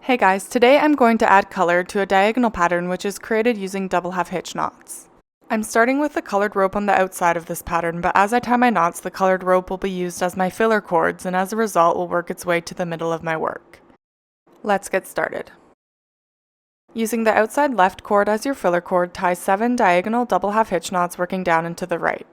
Hey guys, today I'm going to add color to a diagonal pattern which is created using double half hitch knots. I'm starting with the colored rope on the outside of this pattern, but as I tie my knots, the colored rope will be used as my filler cords and as a result will work its way to the middle of my work. Let's get started. Using the outside left cord as your filler cord, tie 7 diagonal double half hitch knots working down and to the right.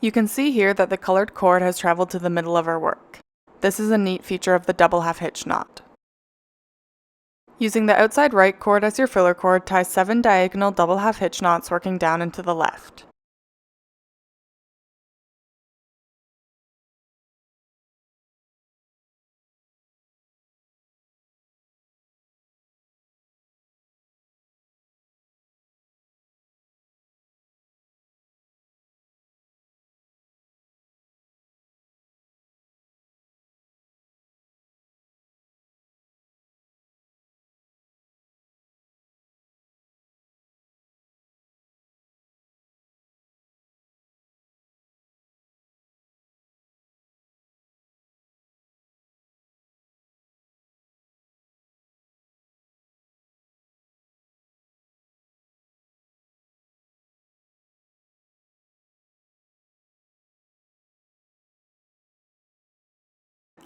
You can see here that the colored cord has traveled to the middle of our work. This is a neat feature of the double half hitch knot. Using the outside right cord as your filler cord, tie 7 diagonal double half hitch knots working down and to the left.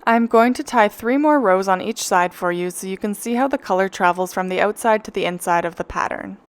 I'm going to tie 3 more rows on each side for you so you can see how the color travels from the outside to the inside of the pattern.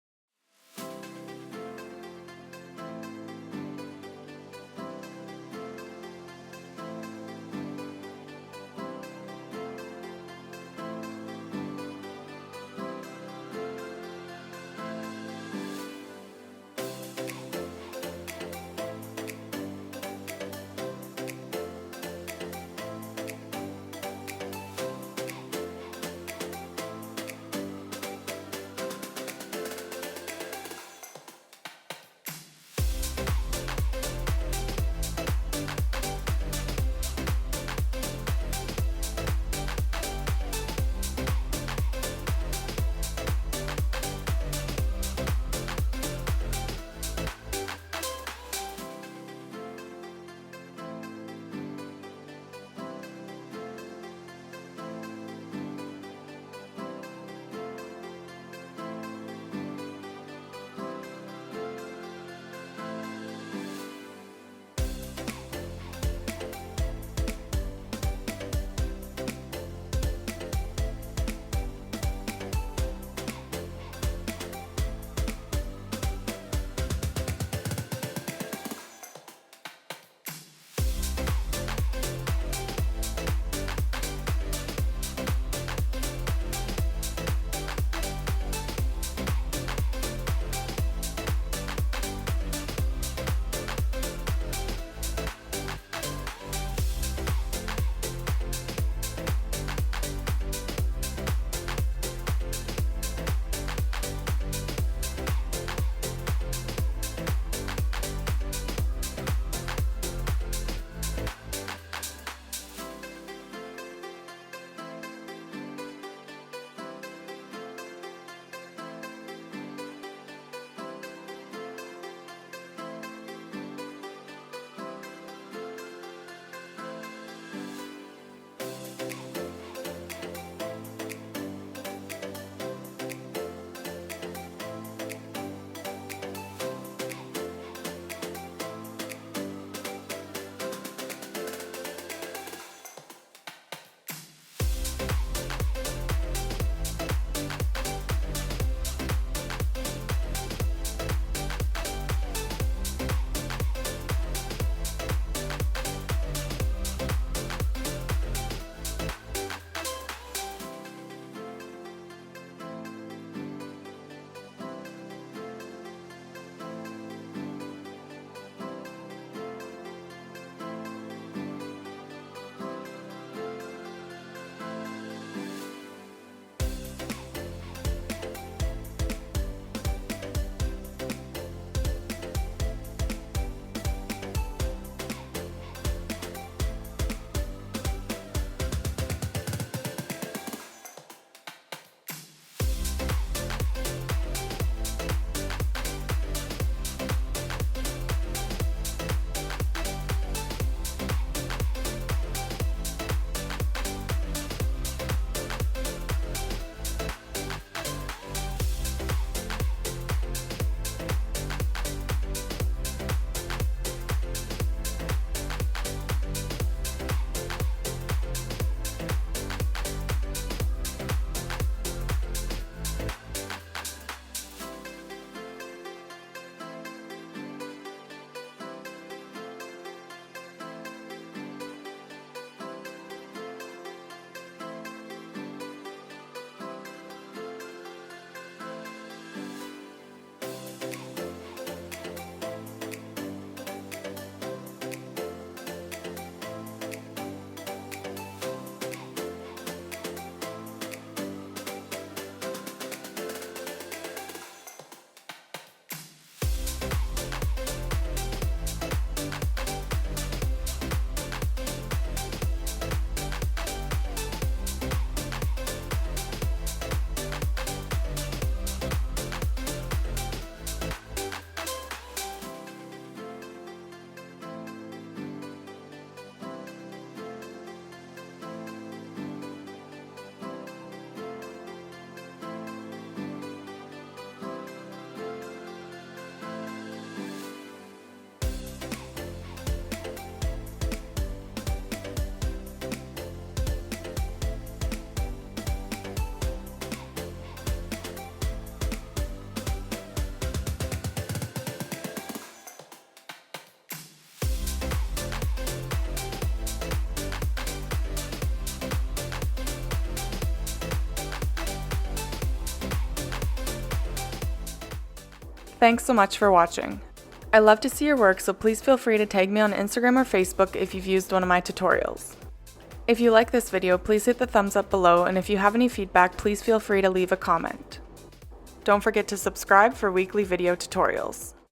Thanks so much for watching. I love to see your work, so please feel free to tag me on Instagram or Facebook if you've used one of my tutorials. If you like this video, please hit the thumbs up below, and if you have any feedback, please feel free to leave a comment. Don't forget to subscribe for weekly video tutorials.